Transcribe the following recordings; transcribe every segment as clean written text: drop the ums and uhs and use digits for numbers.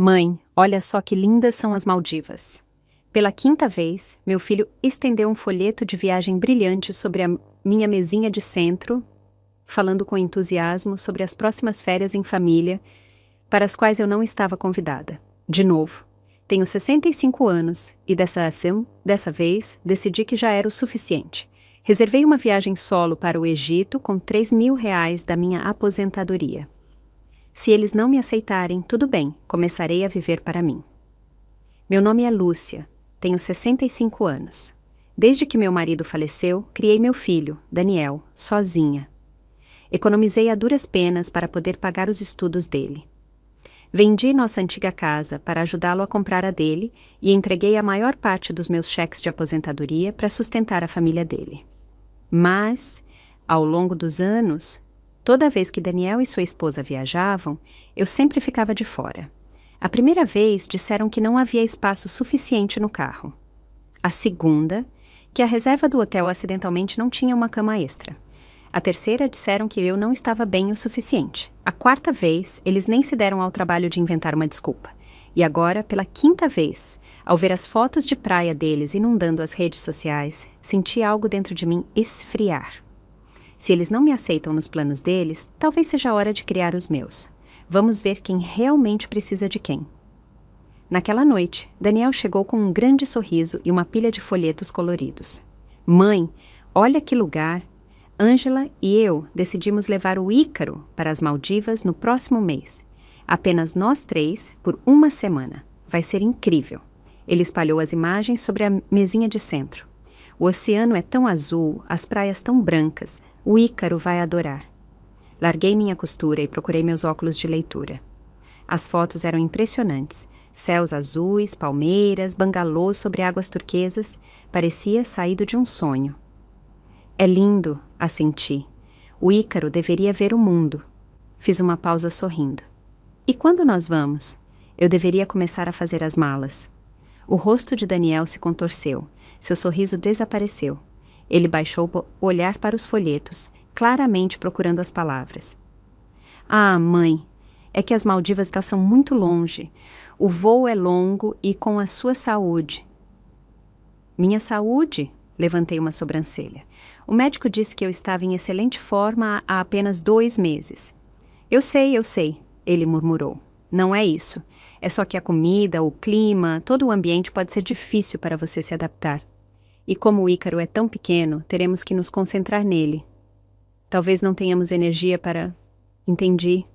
Mãe, olha só que lindas são as Maldivas. Pela quinta vez, meu filho estendeu um folheto de viagem brilhante sobre a minha mesinha de centro, falando com entusiasmo sobre as próximas férias em família, para as quais eu não estava convidada. De novo, tenho 65 anos e dessa vez decidi que já era o suficiente. Reservei uma viagem solo para o Egito com R$ 3.000 da minha aposentadoria. Se eles não me aceitarem, tudo bem, começarei a viver para mim. Meu nome é Lúcia, tenho 65 anos. Desde que meu marido faleceu, criei meu filho, Daniel, sozinha. Economizei a duras penas para poder pagar os estudos dele. Vendi nossa antiga casa para ajudá-lo a comprar a dele e entreguei a maior parte dos meus cheques de aposentadoria para sustentar a família dele. Mas, ao longo dos anos, toda vez que Daniel e sua esposa viajavam, eu sempre ficava de fora. A primeira vez disseram que não havia espaço suficiente no carro. A segunda, que a reserva do hotel acidentalmente não tinha uma cama extra. A terceira disseram que eu não estava bem o suficiente. A quarta vez, eles nem se deram ao trabalho de inventar uma desculpa. E agora, pela quinta vez, ao ver as fotos de praia deles inundando as redes sociais, senti algo dentro de mim esfriar. Se eles não me aceitam nos planos deles, talvez seja a hora de criar os meus. Vamos ver quem realmente precisa de quem. Naquela noite, Daniel chegou com um grande sorriso e uma pilha de folhetos coloridos. Mãe, olha que lugar! Ângela e eu decidimos levar o Ícaro para as Maldivas no próximo mês. Apenas nós três, por uma semana. Vai ser incrível. Ele espalhou as imagens sobre a mesinha de centro. O oceano é tão azul, as praias tão brancas. O Ícaro vai adorar. Larguei minha costura e procurei meus óculos de leitura. As fotos eram impressionantes. Céus azuis, palmeiras, bangalôs sobre águas turquesas. Parecia saído de um sonho. É lindo, assenti. O Ícaro deveria ver o mundo. Fiz uma pausa sorrindo. E quando nós vamos? Eu deveria começar a fazer as malas. O rosto de Daniel se contorceu. Seu sorriso desapareceu. Ele baixou o olhar para os folhetos, claramente procurando as palavras. Ah, mãe, é que as Maldivas são muito longe. O voo é longo e com a sua saúde. Minha saúde? Levantei uma sobrancelha. O médico disse que eu estava em excelente forma há apenas 2 meses. Eu sei, ele murmurou. Não é isso. É só que a comida, o clima, todo o ambiente pode ser difícil para você se adaptar. E como o Ícaro é tão pequeno, teremos que nos concentrar nele. Talvez não tenhamos energia para... Entendi.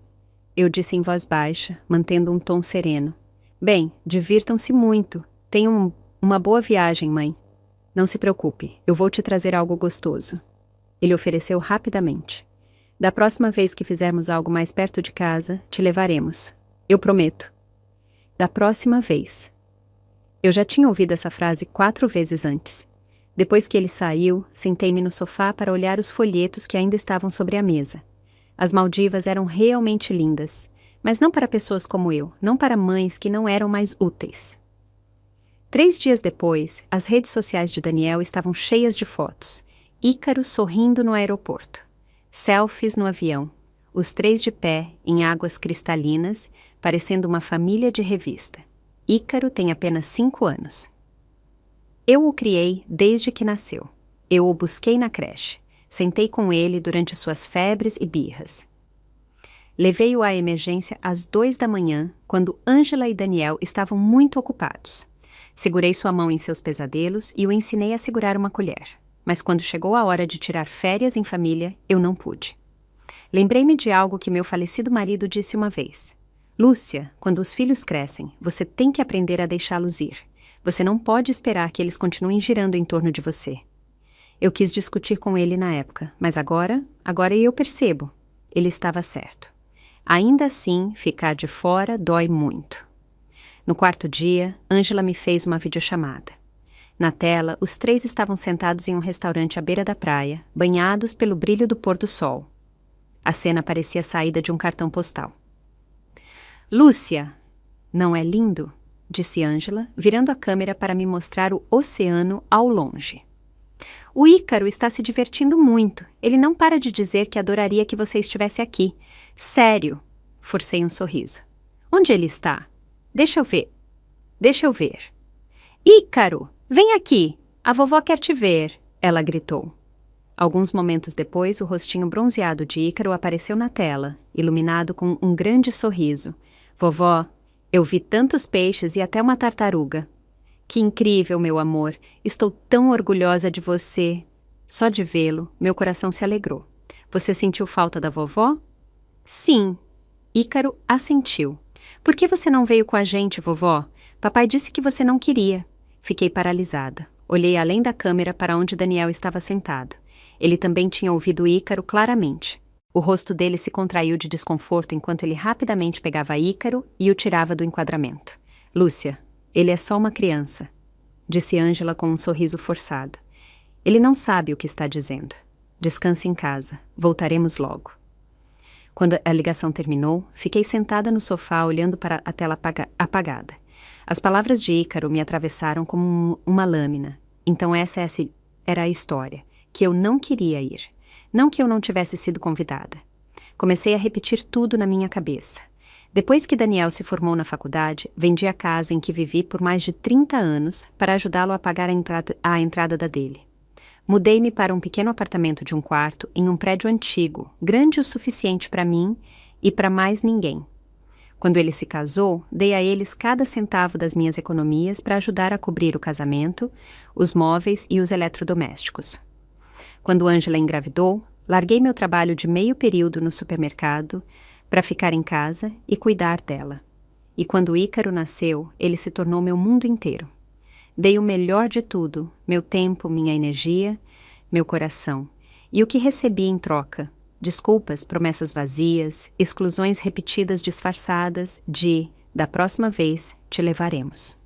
Eu disse em voz baixa, mantendo um tom sereno. Bem, divirtam-se muito. Tenham uma boa viagem, mãe. Não se preocupe, eu vou te trazer algo gostoso. Ele ofereceu rapidamente. Da próxima vez que fizermos algo mais perto de casa, te levaremos. Eu prometo. Da próxima vez. Eu já tinha ouvido essa frase 4 vezes antes. Depois que ele saiu, sentei-me no sofá para olhar os folhetos que ainda estavam sobre a mesa. As Maldivas eram realmente lindas, mas não para pessoas como eu, não para mães que não eram mais úteis. 3 dias depois, as redes sociais de Daniel estavam cheias de fotos. Ícaro sorrindo no aeroporto. Selfies no avião. Os 3 de pé, em águas cristalinas, parecendo uma família de revista. Ícaro tem apenas 5 anos. Eu o criei desde que nasceu. Eu o busquei na creche. Sentei com ele durante suas febres e birras. Levei-o à emergência às 2 da manhã, quando Ângela e Daniel estavam muito ocupados. Segurei sua mão em seus pesadelos e o ensinei a segurar uma colher. Mas quando chegou a hora de tirar férias em família, eu não pude. Lembrei-me de algo que meu falecido marido disse uma vez. Lúcia, quando os filhos crescem, você tem que aprender a deixá-los ir. Você não pode esperar que eles continuem girando em torno de você. Eu quis discutir com ele na época, mas agora eu percebo. Ele estava certo. Ainda assim, ficar de fora dói muito. No 4º dia, Ângela me fez uma videochamada. Na tela, os 3 estavam sentados em um restaurante à beira da praia, banhados pelo brilho do pôr do sol. A cena parecia saída de um cartão postal. Lúcia, não é lindo? Disse Ângela, virando a câmera para me mostrar o oceano ao longe. O Ícaro está se divertindo muito. Ele não para de dizer que adoraria que você estivesse aqui. Sério. Forcei um sorriso. Onde ele está? Deixa eu ver. Deixa eu ver. Ícaro, vem aqui! A vovó quer te ver! Ela gritou. Alguns momentos depois, o rostinho bronzeado de Ícaro apareceu na tela, iluminado com um grande sorriso. Vovó, eu vi tantos peixes e até uma tartaruga. Que incrível, meu amor! Estou tão orgulhosa de você! Só de vê-lo, meu coração se alegrou. Você sentiu falta da vovó? Sim. Ícaro assentiu. Por que você não veio com a gente, vovó? Papai disse que você não queria. Fiquei paralisada. Olhei além da câmera para onde Daniel estava sentado. Ele também tinha ouvido Ícaro claramente. O rosto dele se contraiu de desconforto enquanto ele rapidamente pegava Ícaro e o tirava do enquadramento. Lúcia, ele é só uma criança, disse Ângela com um sorriso forçado. Ele não sabe o que está dizendo. Descanse em casa. Voltaremos logo. Quando a ligação terminou, fiquei sentada no sofá olhando para a tela apagada. As palavras de Ícaro me atravessaram como uma lâmina. Então essa era a história, que eu não queria ir. Não que eu não tivesse sido convidada. Comecei a repetir tudo na minha cabeça. Depois que Daniel se formou na faculdade, vendi a casa em que vivi por mais de 30 anos para ajudá-lo a pagar a entrada da dele. Mudei-me para um pequeno apartamento de um quarto em um prédio antigo, grande o suficiente para mim e para mais ninguém. Quando ele se casou, dei a eles cada centavo das minhas economias para ajudar a cobrir o casamento, os móveis e os eletrodomésticos. Quando Ângela engravidou, larguei meu trabalho de meio período no supermercado para ficar em casa e cuidar dela. E quando Ícaro nasceu, ele se tornou meu mundo inteiro. Dei o melhor de tudo, meu tempo, minha energia, meu coração. E o que recebi em troca? Desculpas, promessas vazias, exclusões repetidas disfarçadas de, da próxima vez, te levaremos.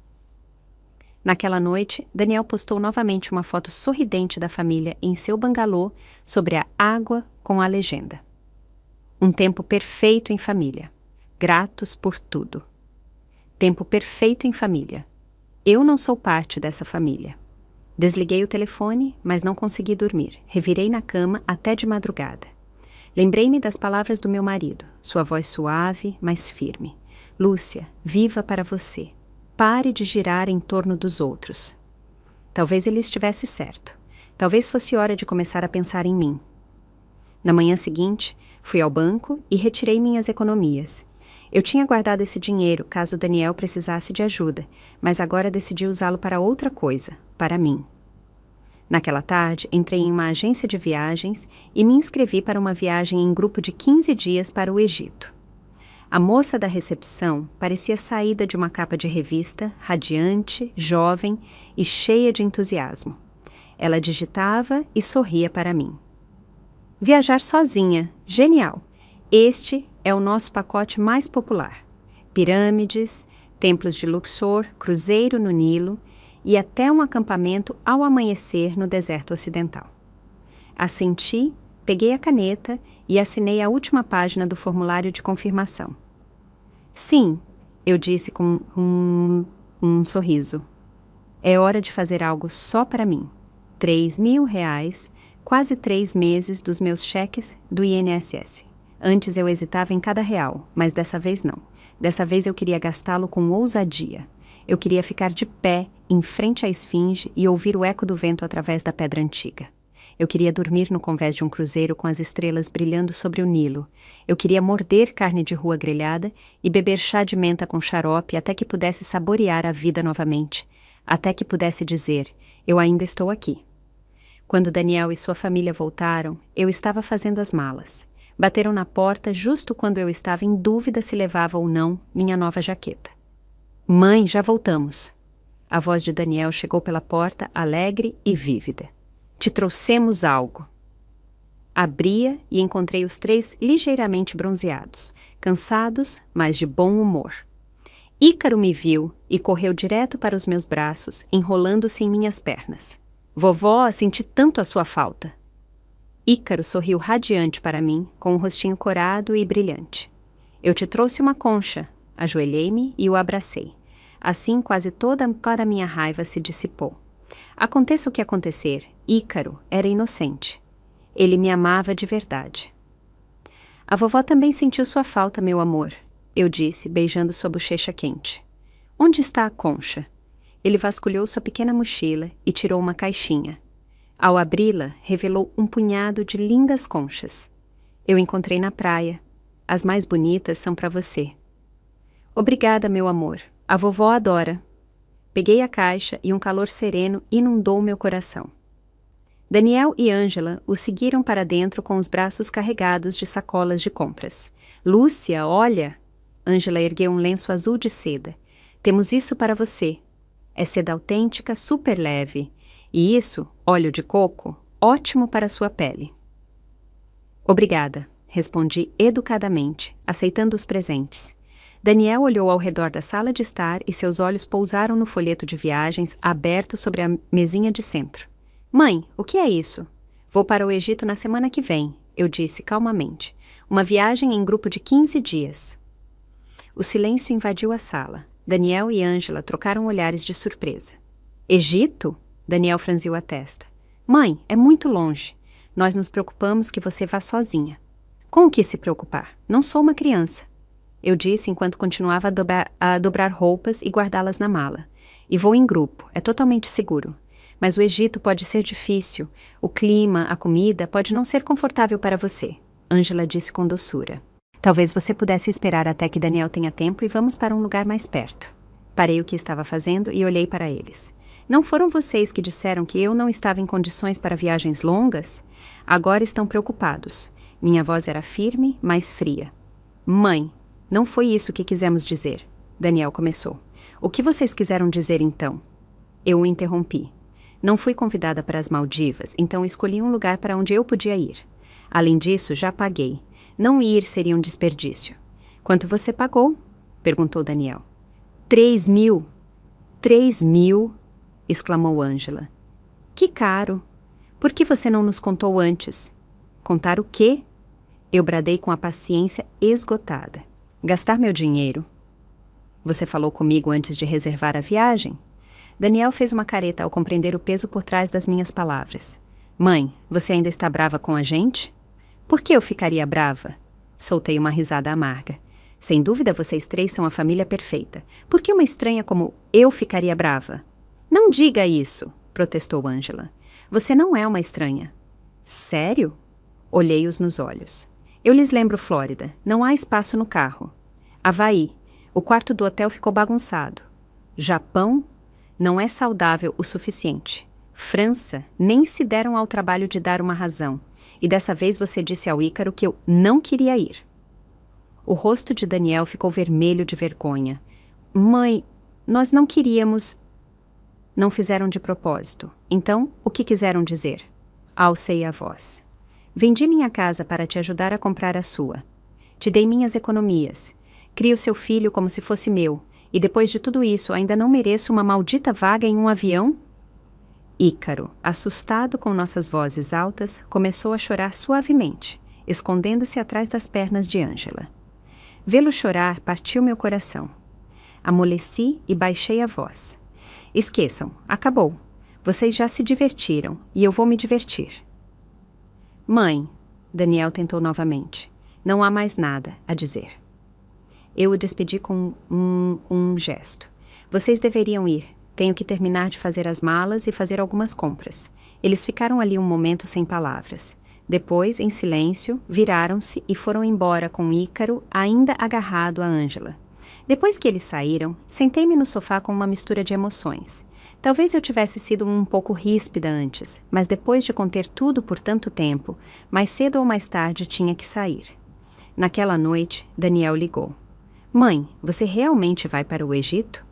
Naquela noite, Daniel postou novamente uma foto sorridente da família em seu bangalô sobre a água com a legenda: um tempo perfeito em família. Gratos por tudo. Tempo perfeito em família. Eu não sou parte dessa família. Desliguei o telefone, mas não consegui dormir. Revirei na cama até de madrugada. Lembrei-me das palavras do meu marido, sua voz suave, mas firme. Lúcia, viva para você. Pare de girar em torno dos outros. Talvez ele estivesse certo. Talvez fosse hora de começar a pensar em mim. Na manhã seguinte, fui ao banco e retirei minhas economias. Eu tinha guardado esse dinheiro caso Daniel precisasse de ajuda, mas agora decidi usá-lo para outra coisa, para mim. Naquela tarde, entrei em uma agência de viagens e me inscrevi para uma viagem em grupo de 15 dias para o Egito. A moça da recepção parecia saída de uma capa de revista, radiante, jovem e cheia de entusiasmo. Ela digitava e sorria para mim. Viajar sozinha, genial! Este é o nosso pacote mais popular. Pirâmides, templos de Luxor, cruzeiro no Nilo e até um acampamento ao amanhecer no deserto ocidental. Assenti, peguei a caneta e assinei a última página do formulário de confirmação. Sim, eu disse com um sorriso. É hora de fazer algo só para mim. R$3.000, quase 3 meses dos meus cheques do INSS. Antes eu hesitava em cada real, mas dessa vez não. Dessa vez eu queria gastá-lo com ousadia. Eu queria ficar de pé, em frente à esfinge e ouvir o eco do vento através da pedra antiga. Eu queria dormir no convés de um cruzeiro com as estrelas brilhando sobre o Nilo. Eu queria morder carne de rua grelhada e beber chá de menta com xarope até que pudesse saborear a vida novamente. Até que pudesse dizer, eu ainda estou aqui. Quando Daniel e sua família voltaram, eu estava fazendo as malas. Bateram na porta justo quando eu estava em dúvida se levava ou não minha nova jaqueta. Mãe, já voltamos. A voz de Daniel chegou pela porta, alegre e vívida. Te trouxemos algo. Abria e encontrei os 3 ligeiramente bronzeados, cansados, mas de bom humor. Ícaro me viu e correu direto para os meus braços, enrolando-se em minhas pernas. Vovó, senti tanto a sua falta. Ícaro sorriu radiante para mim, com o rostinho corado e brilhante. Eu te trouxe uma concha. Ajoelhei-me e o abracei. Assim, quase toda a minha raiva se dissipou. Aconteça o que acontecer, Ícaro era inocente. Ele me amava de verdade. A vovó também sentiu sua falta, meu amor, eu disse, beijando sua bochecha quente. Onde está a concha? Ele vasculhou sua pequena mochila e tirou uma caixinha. Ao abri-la, revelou um punhado de lindas conchas. Eu encontrei na praia. As mais bonitas são para você. Obrigada, meu amor. A vovó adora. Peguei a caixa e um calor sereno inundou meu coração. Daniel e Ângela o seguiram para dentro com os braços carregados de sacolas de compras. Lúcia, olha! Ângela ergueu um lenço azul de seda. Temos isso para você. É seda autêntica, super leve. E isso, óleo de coco, ótimo para sua pele. Obrigada, respondi educadamente, aceitando os presentes. Daniel olhou ao redor da sala de estar e seus olhos pousaram no folheto de viagens aberto sobre a mesinha de centro. Mãe, o que é isso? Vou para o Egito na semana que vem, eu disse calmamente. Uma viagem em grupo de 15 dias. O silêncio invadiu a sala. Daniel e Ângela trocaram olhares de surpresa. Egito? Daniel franziu a testa. Mãe, é muito longe. Nós nos preocupamos que você vá sozinha. Com o que se preocupar? Não sou uma criança. Eu disse enquanto continuava a dobrar roupas e guardá-las na mala. E vou em grupo, é totalmente seguro. Mas o Egito pode ser difícil. O clima, a comida, pode não ser confortável para você. Ângela disse com doçura. Talvez você pudesse esperar até que Daniel tenha tempo e vamos para um lugar mais perto. Parei o que estava fazendo e olhei para eles. Não foram vocês que disseram que eu não estava em condições para viagens longas? Agora estão preocupados. Minha voz era firme, mas fria. Mãe, não foi isso que quisemos dizer. Daniel começou. O que vocês quiseram dizer então? Eu o interrompi. Não fui convidada para as Maldivas, então escolhi um lugar para onde eu podia ir. Além disso, já paguei. Não ir seria um desperdício. Quanto você pagou? Perguntou Daniel. 3.000. 3.000? Exclamou Ângela. Que caro. Por que você não nos contou antes? Contar o quê? Eu bradei com a paciência esgotada. Gastar meu dinheiro. Você falou comigo antes de reservar a viagem? Daniel fez uma careta ao compreender o peso por trás das minhas palavras. Mãe, você ainda está brava com a gente? Por que eu ficaria brava? Soltei uma risada amarga. Sem dúvida vocês três são a família perfeita. Por que uma estranha como eu ficaria brava? Não diga isso, protestou Ângela. Você não é uma estranha. Sério? Olhei-os nos olhos. Eu lhes lembro Flórida. Não há espaço no carro. Havaí. O quarto do hotel ficou bagunçado. Japão? Não é saudável o suficiente. França? Nem se deram ao trabalho de dar uma razão. E dessa vez você disse ao Ícaro que eu não queria ir. O rosto de Daniel ficou vermelho de vergonha. Mãe, nós não queríamos... Não fizeram de propósito. Então, o que quiseram dizer? Alcei a voz. Vendi minha casa para te ajudar a comprar a sua. Te dei minhas economias. Crio seu filho como se fosse meu. E depois de tudo isso, ainda não mereço uma maldita vaga em um avião? Ícaro, assustado com nossas vozes altas, começou a chorar suavemente, escondendo-se atrás das pernas de Ângela. Vê-lo chorar partiu meu coração. Amoleci e baixei a voz. Esqueçam, acabou. Vocês já se divertiram e eu vou me divertir. Mãe, Daniel tentou novamente. Não há mais nada a dizer. Eu o despedi com um gesto. Vocês deveriam ir. Tenho que terminar de fazer as malas e fazer algumas compras. Eles ficaram ali um momento sem palavras. Depois, em silêncio, viraram-se e foram embora com Ícaro ainda agarrado a Ângela. Depois que eles saíram, sentei-me no sofá com uma mistura de emoções. Talvez eu tivesse sido um pouco ríspida antes, mas depois de conter tudo por tanto tempo, mais cedo ou mais tarde tinha que sair. Naquela noite, Daniel ligou. Mãe, você realmente vai para o Egito?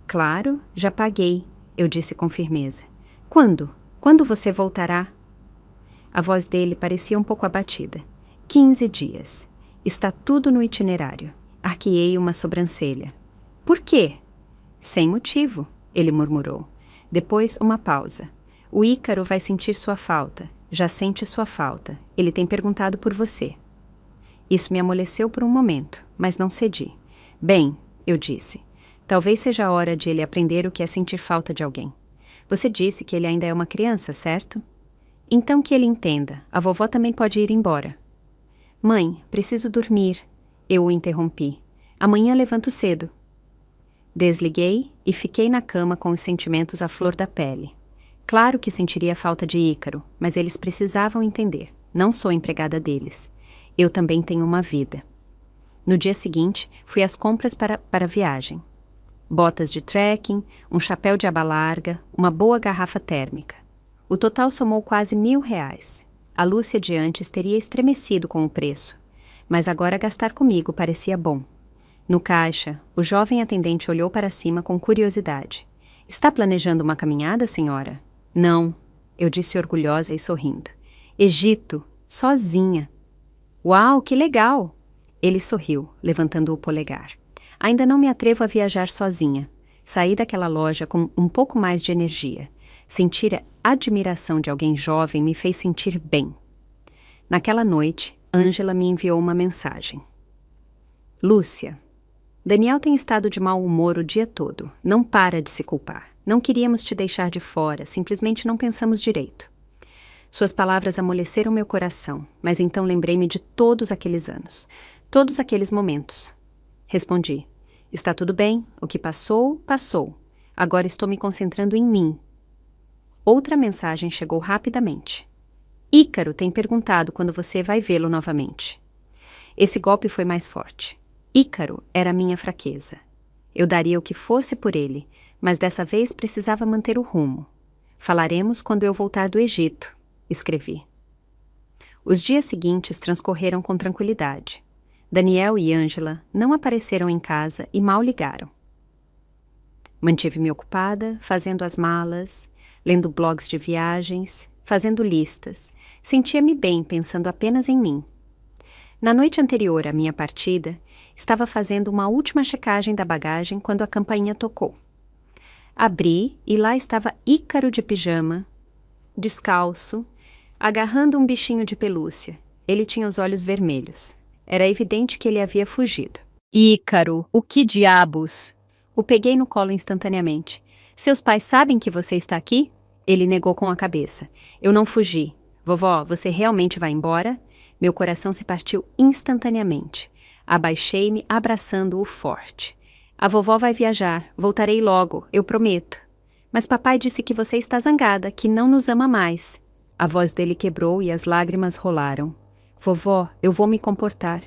Claro, já paguei, eu disse com firmeza. Quando? Quando você voltará? A voz dele parecia um pouco abatida. 15 dias. Está tudo no itinerário. Arqueei uma sobrancelha. Por quê? Sem motivo, ele murmurou. Depois, uma pausa. O Ícaro vai sentir sua falta. Já sente sua falta. Ele tem perguntado por você. Isso me amoleceu por um momento, mas não cedi. Bem, eu disse. Talvez seja a hora de ele aprender o que é sentir falta de alguém. Você disse que ele ainda é uma criança, certo? Então que ele entenda. A vovó também pode ir embora. Mãe, preciso dormir. Eu o interrompi. Amanhã levanto cedo. Desliguei e fiquei na cama com os sentimentos à flor da pele. Claro que sentiria falta de Ícaro, mas eles precisavam entender. Não sou empregada deles. Eu também tenho uma vida. No dia seguinte, fui às compras para a viagem. Botas de trekking, um chapéu de aba larga, uma boa garrafa térmica. O total somou quase R$ 1.000. A Lúcia de antes teria estremecido com o preço, mas agora gastar comigo parecia bom. No caixa, o jovem atendente olhou para cima com curiosidade. Está planejando uma caminhada, senhora? Não, eu disse orgulhosa e sorrindo. Egito, sozinha. Uau, que legal! Ele sorriu, levantando o polegar. Ainda não me atrevo a viajar sozinha. Saí daquela loja com um pouco mais de energia. Sentir a admiração de alguém jovem me fez sentir bem. Naquela noite, Ângela me enviou uma mensagem. Lúcia, Daniel tem estado de mau humor o dia todo. Não para de se culpar. Não queríamos te deixar de fora, simplesmente não pensamos direito. Suas palavras amoleceram meu coração, mas então lembrei-me de todos aqueles anos, todos aqueles momentos. Respondi, está tudo bem, o que passou, passou. Agora estou me concentrando em mim. Outra mensagem chegou rapidamente. Ícaro tem perguntado quando você vai vê-lo novamente. Esse golpe foi mais forte. Ícaro era minha fraqueza. Eu daria o que fosse por ele, mas dessa vez precisava manter o rumo. Falaremos quando eu voltar do Egito, escrevi. Os dias seguintes transcorreram com tranquilidade. Daniel e Ângela não apareceram em casa e mal ligaram. Mantive-me ocupada, fazendo as malas, lendo blogs de viagens, fazendo listas. Sentia-me bem pensando apenas em mim. Na noite anterior à minha partida, estava fazendo uma última checagem da bagagem quando a campainha tocou. Abri e lá estava Ícaro de pijama, descalço, agarrando um bichinho de pelúcia. Ele tinha os olhos vermelhos. Era evidente que ele havia fugido. Ícaro, o que diabos? O peguei no colo instantaneamente. Seus pais sabem que você está aqui? Ele negou com a cabeça. Eu não fugi. Vovó, você realmente vai embora? Meu coração se partiu instantaneamente. Abaixei-me, abraçando-o forte. A vovó vai viajar. Voltarei logo, eu prometo. Mas papai disse que você está zangada, que não nos ama mais. A voz dele quebrou e as lágrimas rolaram. Vovó, eu vou me comportar.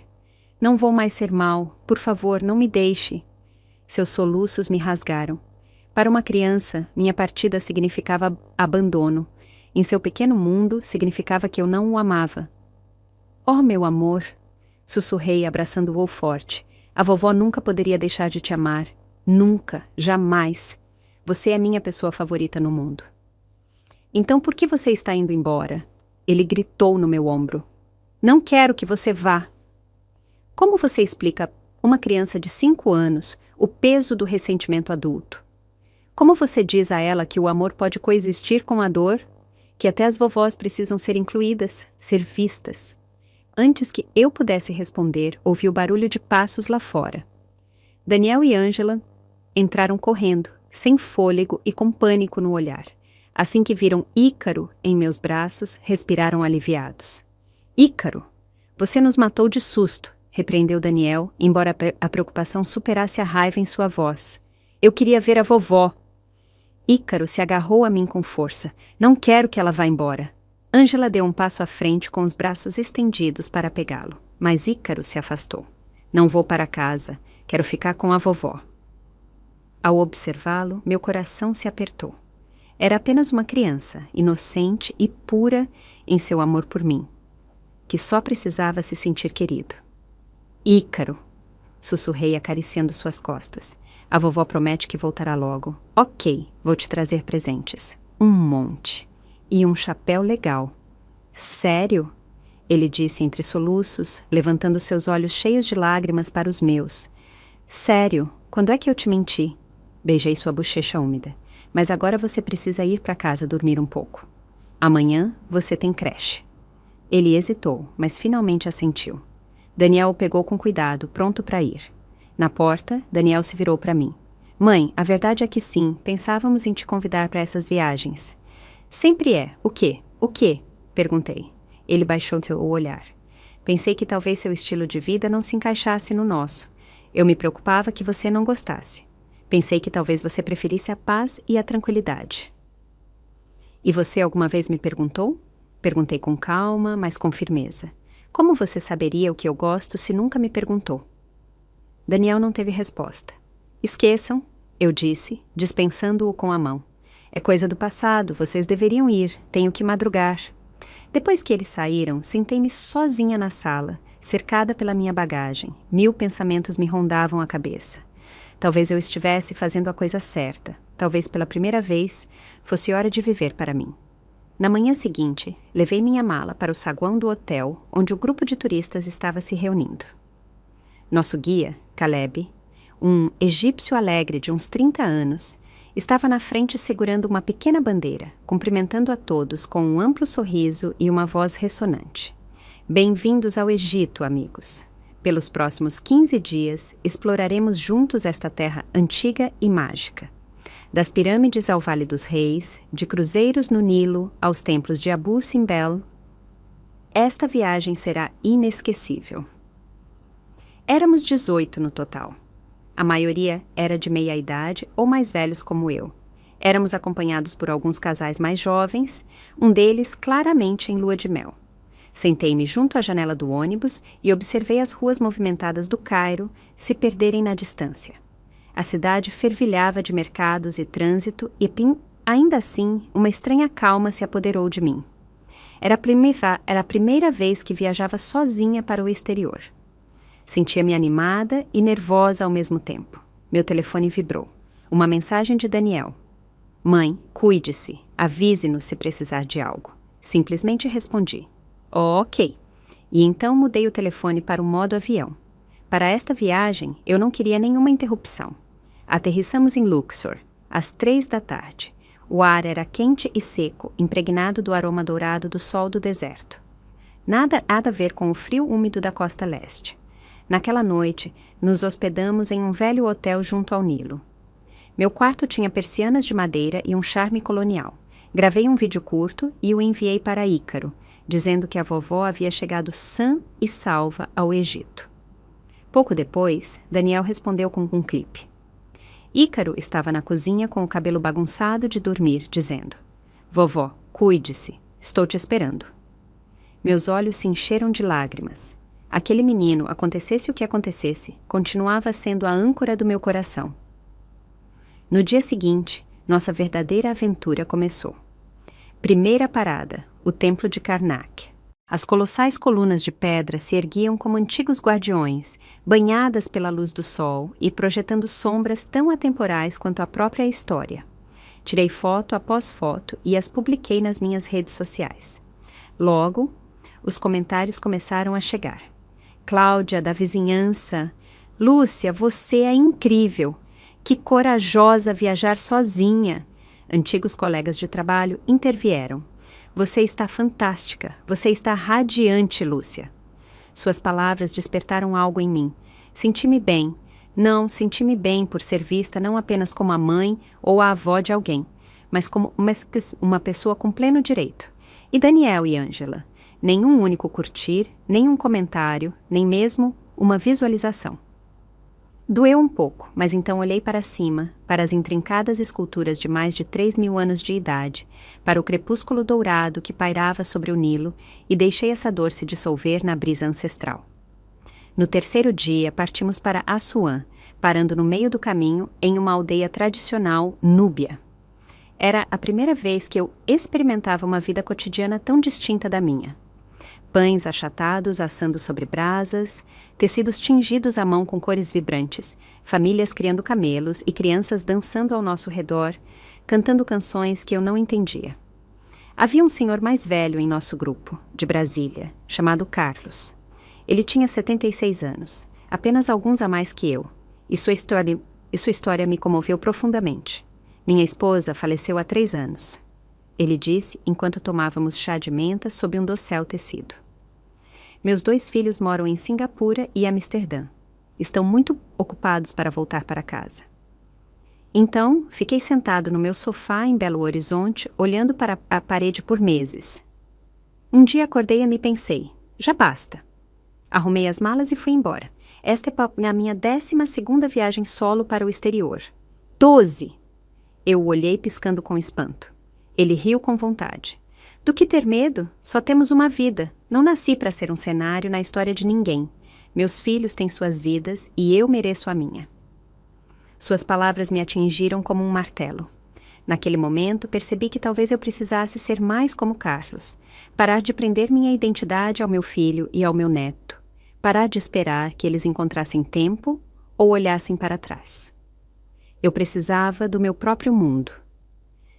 Não vou mais ser mal. Por favor, não me deixe. Seus soluços me rasgaram. Para uma criança, minha partida significava abandono. Em seu pequeno mundo, significava que eu não o amava. Oh, meu amor! Sussurrei, abraçando-o forte. A vovó nunca poderia deixar de te amar. Nunca, jamais. Você é minha pessoa favorita no mundo. Então por que você está indo embora? Ele gritou no meu ombro. Não quero que você vá. Como você explica a uma criança de 5 anos o peso do ressentimento adulto? Como você diz a ela que o amor pode coexistir com a dor? Que até as vovós precisam ser incluídas, ser vistas? Antes que eu pudesse responder, ouvi o barulho de passos lá fora. Daniel e Ângela entraram correndo, sem fôlego e com pânico no olhar. Assim que viram Ícaro em meus braços, respiraram aliviados. Ícaro, você nos matou de susto, repreendeu Daniel, embora a preocupação superasse a raiva em sua voz. Eu queria ver a vovó. Ícaro se agarrou a mim com força. Não quero que ela vá embora. Ângela deu um passo à frente com os braços estendidos para pegá-lo, mas Ícaro se afastou. Não vou para casa, quero ficar com a vovó. Ao observá-lo, meu coração se apertou. Era apenas uma criança, inocente e pura em seu amor por mim, que só precisava se sentir querido. Ícaro, sussurrei acariciando suas costas. A vovó promete que voltará logo. Ok, vou te trazer presentes. Um monte. E um chapéu legal. Sério? Ele disse entre soluços, levantando seus olhos cheios de lágrimas para os meus. Sério, quando é que eu te menti? Beijei sua bochecha úmida. Mas agora você precisa ir para casa dormir um pouco. Amanhã você tem creche. Ele hesitou, mas finalmente assentiu. Daniel o pegou com cuidado, pronto para ir. Na porta, Daniel se virou para mim. Mãe, a verdade é que sim, pensávamos em te convidar para essas viagens. Sempre é. O quê? O quê? Perguntei. Ele baixou o olhar. Pensei que talvez seu estilo de vida não se encaixasse no nosso. Eu me preocupava que você não gostasse. Pensei que talvez você preferisse a paz e a tranquilidade. E você alguma vez me perguntou? Perguntei com calma, mas com firmeza. Como você saberia o que eu gosto se nunca me perguntou? Daniel não teve resposta. Esqueçam, eu disse, dispensando-o com a mão. É coisa do passado, vocês deveriam ir, tenho que madrugar. Depois que eles saíram, sentei-me sozinha na sala, cercada pela minha bagagem. 1000 pensamentos me rondavam a cabeça. Talvez eu estivesse fazendo a coisa certa. Talvez pela primeira vez fosse hora de viver para mim. Na manhã seguinte, levei minha mala para o saguão do hotel, onde o grupo de turistas estava se reunindo. Nosso guia, Caleb, um egípcio alegre de uns 30 anos, estava na frente segurando uma pequena bandeira, cumprimentando a todos com um amplo sorriso e uma voz ressonante. Bem-vindos ao Egito, amigos. Pelos próximos 15 dias, exploraremos juntos esta terra antiga e mágica. Das pirâmides ao Vale dos Reis, de cruzeiros no Nilo aos templos de Abu Simbel, esta viagem será inesquecível. Éramos 18 no total. A maioria era de meia idade ou mais velhos como eu. Éramos acompanhados por alguns casais mais jovens, um deles claramente em lua de mel. Sentei-me junto à janela do ônibus e observei as ruas movimentadas do Cairo se perderem na distância. A cidade fervilhava de mercados e trânsito e, ainda assim, uma estranha calma se apoderou de mim. Era a primeira vez que viajava sozinha para o exterior. Sentia-me animada e nervosa ao mesmo tempo. Meu telefone vibrou. Uma mensagem de Daniel. Mãe, cuide-se. Avise-nos se precisar de algo. Simplesmente respondi. Ok. E então mudei o telefone para o modo avião. Para esta viagem, eu não queria nenhuma interrupção. Aterrissamos em Luxor, às 3 da tarde. O ar era quente e seco, impregnado do aroma dourado do sol do deserto. Nada a ver com o frio úmido da costa leste. Naquela noite, nos hospedamos em um velho hotel junto ao Nilo. Meu quarto tinha persianas de madeira e um charme colonial. Gravei um vídeo curto e o enviei para Ícaro, dizendo que a vovó havia chegado sã e salva ao Egito. Pouco depois, Daniel respondeu com um clipe. Ícaro estava na cozinha com o cabelo bagunçado de dormir, dizendo: Vovó, cuide-se, estou te esperando. Meus olhos se encheram de lágrimas. Aquele menino, acontecesse o que acontecesse, continuava sendo a âncora do meu coração. No dia seguinte, nossa verdadeira aventura começou. Primeira parada, o Templo de Karnak. As colossais colunas de pedra se erguiam como antigos guardiões, banhadas pela luz do sol e projetando sombras tão atemporais quanto a própria história. Tirei foto após foto e as publiquei nas minhas redes sociais. Logo, os comentários começaram a chegar. Cláudia, da vizinhança. Lúcia, você é incrível. Que corajosa viajar sozinha. Antigos colegas de trabalho intervieram. Você está fantástica. Você está radiante, Lúcia. Suas palavras despertaram algo em mim. Senti-me bem. Não, senti-me bem por ser vista não apenas como a mãe ou a avó de alguém, mas como uma pessoa com pleno direito. E Daniel e Ângela? Nenhum único curtir, nenhum comentário, nem mesmo uma visualização. Doeu um pouco, mas então olhei para cima, para as intrincadas esculturas de mais de 3.000 anos de idade, para o crepúsculo dourado que pairava sobre o Nilo e deixei essa dor se dissolver na brisa ancestral. No terceiro dia, partimos para Assuã, parando no meio do caminho em uma aldeia tradicional núbia. Era a primeira vez que eu experimentava uma vida cotidiana tão distinta da minha. Pães achatados assando sobre brasas, tecidos tingidos à mão com cores vibrantes, famílias criando camelos e crianças dançando ao nosso redor, cantando canções que eu não entendia. Havia um senhor mais velho em nosso grupo, de Brasília, chamado Carlos. Ele tinha 76 anos, apenas alguns a mais que eu, e sua história me comoveu profundamente. Minha esposa faleceu há 3 anos. Ele disse enquanto tomávamos chá de menta sob um dossel tecido. Meus 2 filhos moram em Singapura e Amsterdã. Estão muito ocupados para voltar para casa. Então, fiquei sentado no meu sofá em Belo Horizonte, olhando para a parede por meses. Um dia acordei e me pensei, já basta. Arrumei as malas e fui embora. Esta é a minha 12ª viagem solo para o exterior. 12! Eu o olhei piscando com espanto. Ele riu com vontade. Do que ter medo? Só temos uma vida. Não nasci para ser um cenário na história de ninguém. Meus filhos têm suas vidas e eu mereço a minha. Suas palavras me atingiram como um martelo. Naquele momento, percebi que talvez eu precisasse ser mais como Carlos. Parar de prender minha identidade ao meu filho e ao meu neto. Parar de esperar que eles encontrassem tempo ou olhassem para trás. Eu precisava do meu próprio mundo.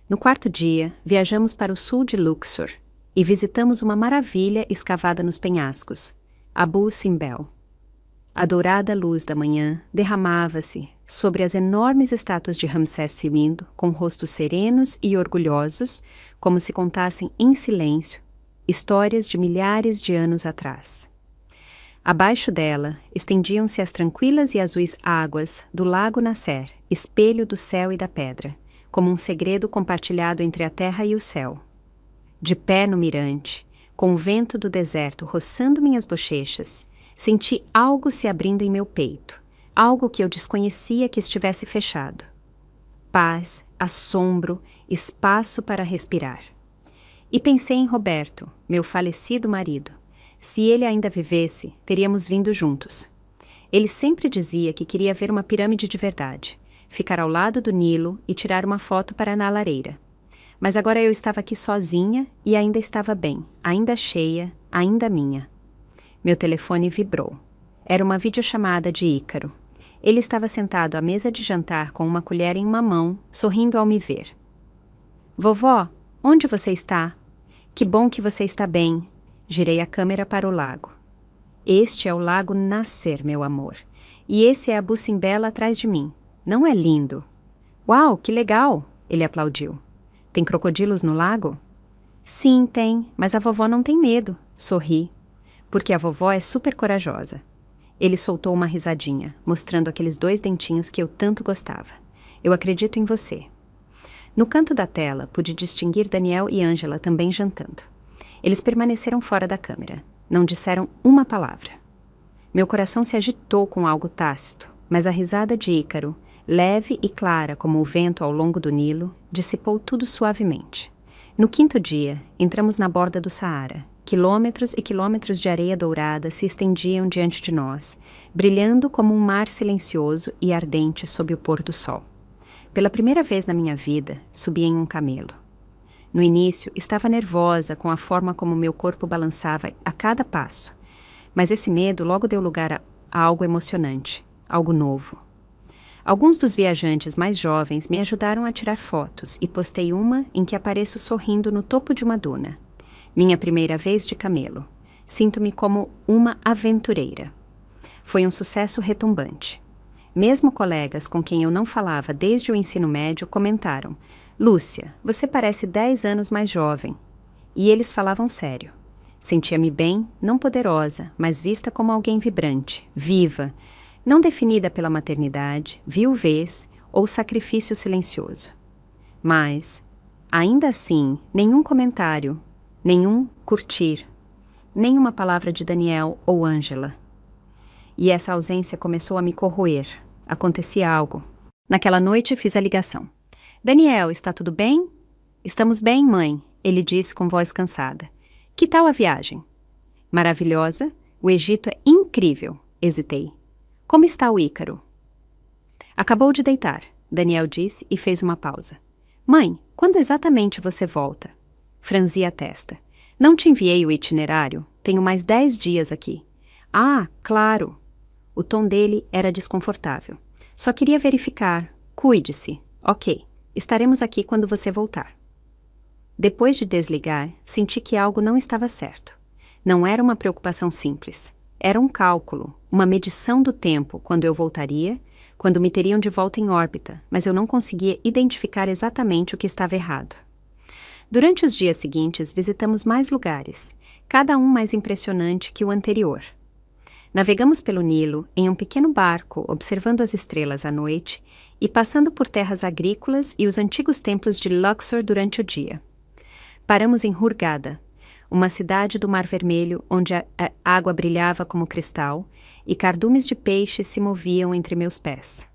No quarto dia, viajamos para o sul de Luxor e visitamos uma maravilha escavada nos penhascos, Abu Simbel. A dourada luz da manhã derramava-se sobre as enormes estátuas de Ramsés II, com rostos serenos e orgulhosos, como se contassem em silêncio histórias de milhares de anos atrás. Abaixo dela, estendiam-se as tranquilas e azuis águas do Lago Nasser, espelho do céu e da pedra, como um segredo compartilhado entre a terra e o céu. De pé no mirante, com o vento do deserto roçando minhas bochechas, senti algo se abrindo em meu peito, algo que eu desconhecia que estivesse fechado. Paz, assombro, espaço para respirar. E pensei em Roberto, meu falecido marido. Se ele ainda vivesse, teríamos vindo juntos. Ele sempre dizia que queria ver uma pirâmide de verdade, ficar ao lado do Nilo e tirar uma foto para na lareira. Mas agora eu estava aqui sozinha e ainda estava bem, ainda cheia, ainda minha. Meu telefone vibrou. Era uma videochamada de Ícaro. Ele estava sentado à mesa de jantar com uma colher em uma mão, sorrindo ao me ver. Vovó, onde você está? Que bom que você está bem. Girei a câmera para o lago. Este é o Lago Nasser, meu amor. E esse é Abu Simbel atrás de mim. Não é lindo? Uau, que legal! Ele aplaudiu. Tem crocodilos no lago? Sim, tem, mas a vovó não tem medo. Sorri. Porque a vovó é super corajosa. Ele soltou uma risadinha, mostrando aqueles 2 dentinhos que eu tanto gostava. Eu acredito em você. No canto da tela, pude distinguir Daniel e Ângela também jantando. Eles permaneceram fora da câmera. Não disseram uma palavra. Meu coração se agitou com algo tácito, mas a risada de Ícaro, leve e clara como o vento ao longo do Nilo, dissipou tudo suavemente. No 5º dia, entramos na borda do Saara. Quilômetros e quilômetros de areia dourada se estendiam diante de nós, brilhando como um mar silencioso e ardente sob o pôr do sol. Pela primeira vez na minha vida, subi em um camelo. No início, estava nervosa com a forma como meu corpo balançava a cada passo, mas esse medo logo deu lugar a algo emocionante, algo novo. Alguns dos viajantes mais jovens me ajudaram a tirar fotos e postei uma em que apareço sorrindo no topo de uma duna. Minha primeira vez de camelo. Sinto-me como uma aventureira. Foi um sucesso retumbante. Mesmo colegas com quem eu não falava desde o ensino médio comentaram: Lúcia, você parece 10 anos mais jovem. E eles falavam sério. Sentia-me bem, não poderosa, mas vista como alguém vibrante, viva, não definida pela maternidade, viuvez ou sacrifício silencioso. Mas, ainda assim, nenhum comentário, nenhum curtir, nenhuma palavra de Daniel ou Ângela. E essa ausência começou a me corroer. Acontecia algo. Naquela noite fiz a ligação. Daniel, está tudo bem? Estamos bem, mãe, ele disse com voz cansada. Que tal a viagem? Maravilhosa. O Egito é incrível. Hesitei. Como está o Ícaro? Acabou de deitar, Daniel disse e fez uma pausa. Mãe, quando exatamente você volta? Franzi a testa. Não te enviei o itinerário? Tenho mais 10 dias aqui. Ah, claro. O tom dele era desconfortável. Só queria verificar. Cuide-se. Ok. Estaremos aqui quando você voltar. Depois de desligar, senti que algo não estava certo. Não era uma preocupação simples. Era um cálculo, uma medição do tempo quando eu voltaria, quando me teriam de volta em órbita, mas eu não conseguia identificar exatamente o que estava errado. Durante os dias seguintes, visitamos mais lugares, cada um mais impressionante que o anterior. Navegamos pelo Nilo em um pequeno barco, observando as estrelas à noite e passando por terras agrícolas e os antigos templos de Luxor durante o dia. Paramos em Hurghada, uma cidade do Mar Vermelho onde a água brilhava como cristal e cardumes de peixe se moviam entre meus pés.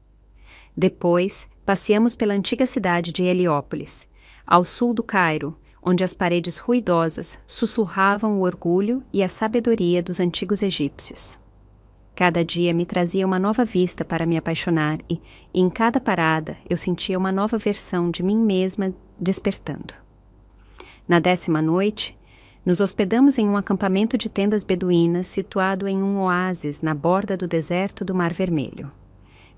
Depois, passeamos pela antiga cidade de Heliópolis, ao sul do Cairo, onde as paredes ruidosas sussurravam o orgulho e a sabedoria dos antigos egípcios. Cada dia me trazia uma nova vista para me apaixonar e em cada parada, eu sentia uma nova versão de mim mesma despertando. Na 10ª noite, nos hospedamos em um acampamento de tendas beduínas situado em um oásis na borda do deserto do Mar Vermelho.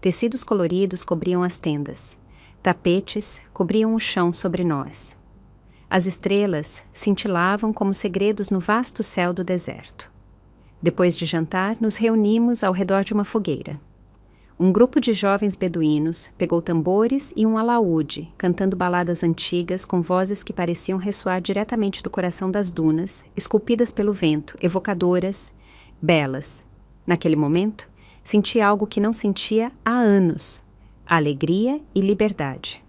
Tecidos coloridos cobriam as tendas. Tapetes cobriam o chão sobre nós. As estrelas cintilavam como segredos no vasto céu do deserto. Depois de jantar, nos reunimos ao redor de uma fogueira. Um grupo de jovens beduínos pegou tambores e um alaúde, cantando baladas antigas com vozes que pareciam ressoar diretamente do coração das dunas, esculpidas pelo vento, evocadoras, belas. Naquele momento, senti algo que não sentia há anos: alegria e liberdade.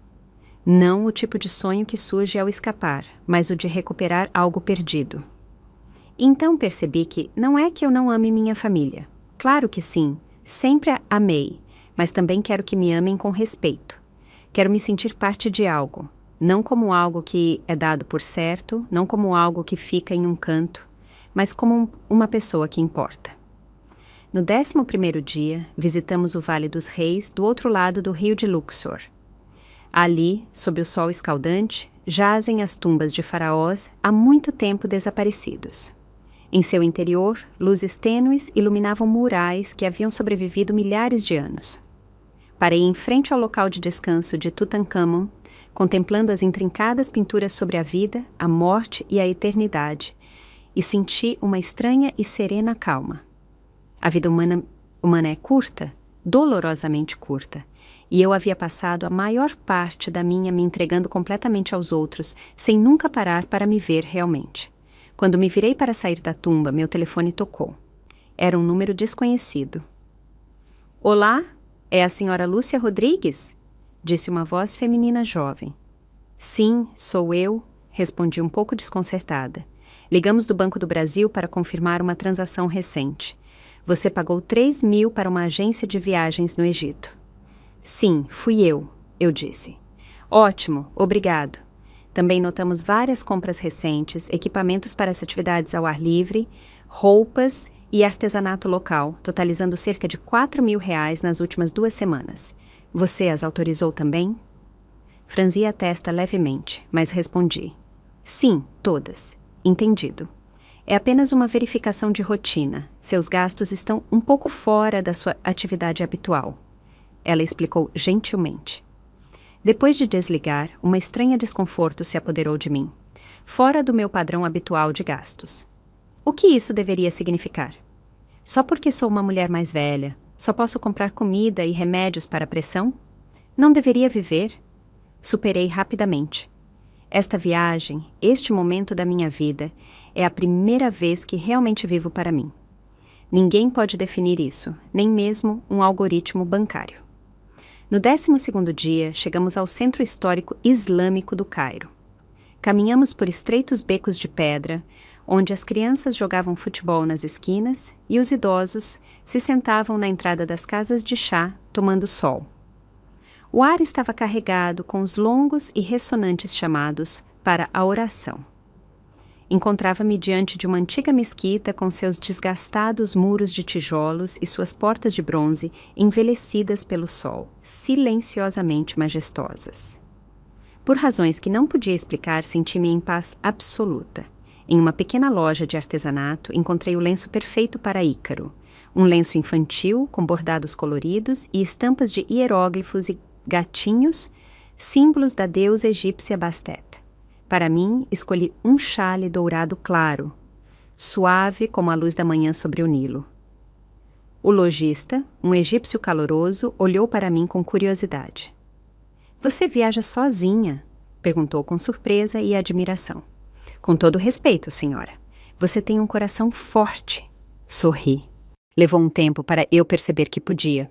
Não o tipo de sonho que surge ao escapar, mas o de recuperar algo perdido. Então percebi que não é que eu não ame minha família. Claro que sim, sempre a amei, mas também quero que me amem com respeito. Quero me sentir parte de algo, não como algo que é dado por certo, não como algo que fica em um canto, mas como uma pessoa que importa. No 11º dia, visitamos o Vale dos Reis do outro lado do rio de Luxor. Ali, sob o sol escaldante, jazem as tumbas de faraós há muito tempo desaparecidos. Em seu interior, luzes tênues iluminavam murais que haviam sobrevivido milhares de anos. Parei em frente ao local de descanso de Tutankhamon, contemplando as intrincadas pinturas sobre a vida, a morte e a eternidade, e senti uma estranha e serena calma. A vida humana é curta, dolorosamente curta, e eu havia passado a maior parte da minha me entregando completamente aos outros, sem nunca parar para me ver realmente. Quando me virei para sair da tumba, meu telefone tocou. Era um número desconhecido. Olá, é a senhora Lúcia Rodrigues? Disse uma voz feminina jovem. Sim, sou eu, respondi um pouco desconcertada. Ligamos do Banco do Brasil para confirmar uma transação recente. Você pagou 3.000 para uma agência de viagens no Egito. Sim, fui eu disse. Ótimo, obrigado. Também notamos várias compras recentes, equipamentos para as atividades ao ar livre, roupas e artesanato local, totalizando cerca de R$ 4.000 nas últimas 2 semanas. Você as autorizou também? Franzi a testa levemente, mas respondi. Sim, todas. Entendido. É apenas uma verificação de rotina. Seus gastos estão um pouco fora da sua atividade habitual. Ela explicou gentilmente. Depois de desligar, uma estranha desconforto se apoderou de mim, fora do meu padrão habitual de gastos. O que isso deveria significar? Só porque sou uma mulher mais velha, só posso comprar comida e remédios para a pressão? Não deveria viver? Superei rapidamente. Esta viagem, este momento da minha vida, é a primeira vez que realmente vivo para mim. Ninguém pode definir isso, nem mesmo um algoritmo bancário. No 12º dia, chegamos ao centro histórico islâmico do Cairo. Caminhamos por estreitos becos de pedra, onde as crianças jogavam futebol nas esquinas e os idosos se sentavam na entrada das casas de chá, tomando sol. O ar estava carregado com os longos e ressonantes chamados para a oração. Encontrava-me diante de uma antiga mesquita com seus desgastados muros de tijolos e suas portas de bronze envelhecidas pelo sol, silenciosamente majestosas. Por razões que não podia explicar, senti-me em paz absoluta. Em uma pequena loja de artesanato, encontrei o lenço perfeito para Ícaro, um lenço infantil com bordados coloridos e estampas de hieróglifos e gatinhos, símbolos da deusa egípcia Bastet. Para mim, escolhi um xale dourado claro, suave como a luz da manhã sobre o Nilo. O lojista, um egípcio caloroso, olhou para mim com curiosidade. Você viaja sozinha? Perguntou com surpresa e admiração. Com todo respeito, senhora. Você tem um coração forte. Sorri. Levou um tempo para eu perceber que podia.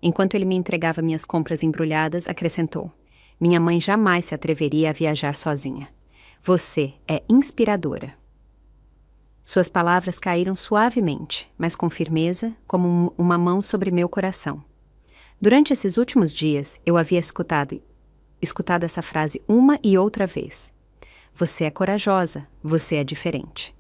Enquanto ele me entregava minhas compras embrulhadas, acrescentou. Minha mãe jamais se atreveria a viajar sozinha. Você é inspiradora. Suas palavras caíram suavemente, mas com firmeza, como uma mão sobre meu coração. Durante esses últimos dias, eu havia escutado essa frase uma e outra vez. Você é corajosa, você é diferente.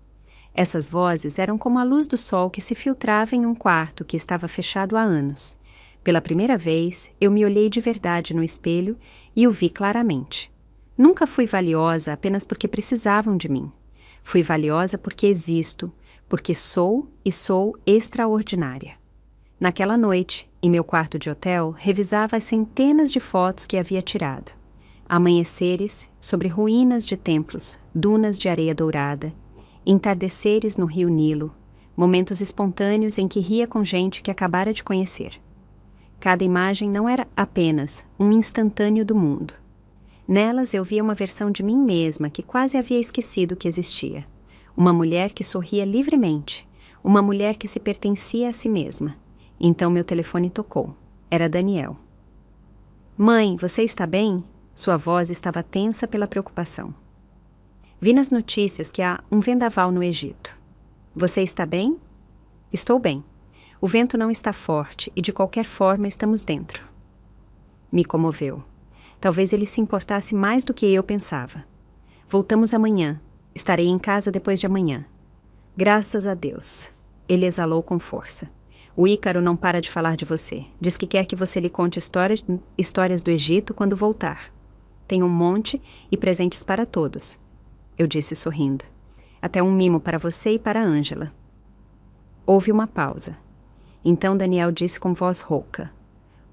Essas vozes eram como a luz do sol que se filtrava em um quarto que estava fechado há anos. Pela primeira vez, eu me olhei de verdade no espelho e o vi claramente. Nunca fui valiosa apenas porque precisavam de mim. Fui valiosa porque existo, porque sou e sou extraordinária. Naquela noite, em meu quarto de hotel, revisava as centenas de fotos que havia tirado. Amanheceres sobre ruínas de templos, dunas de areia dourada, entardeceres no rio Nilo, momentos espontâneos em que ria com gente que acabara de conhecer. Cada imagem não era apenas um instantâneo do mundo. Nelas eu via uma versão de mim mesma que quase havia esquecido que existia. Uma mulher que sorria livremente, uma mulher que se pertencia a si mesma. Então meu telefone tocou. Era Daniel. Mãe, você está bem? Sua voz estava tensa pela preocupação. Vi nas notícias que há um vendaval no Egito. Você está bem? Estou bem. O vento não está forte e de qualquer forma estamos dentro. Me comoveu. Talvez ele se importasse mais do que eu pensava. Voltamos amanhã. Estarei em casa depois de amanhã. Graças a Deus. Ele exalou com força. O Ícaro não para de falar de você. Diz que quer que você lhe conte histórias do Egito quando voltar. Tem um monte e presentes para todos. Eu disse sorrindo. Até um mimo para você e para Ângela. Houve uma pausa. Então Daniel disse com voz rouca.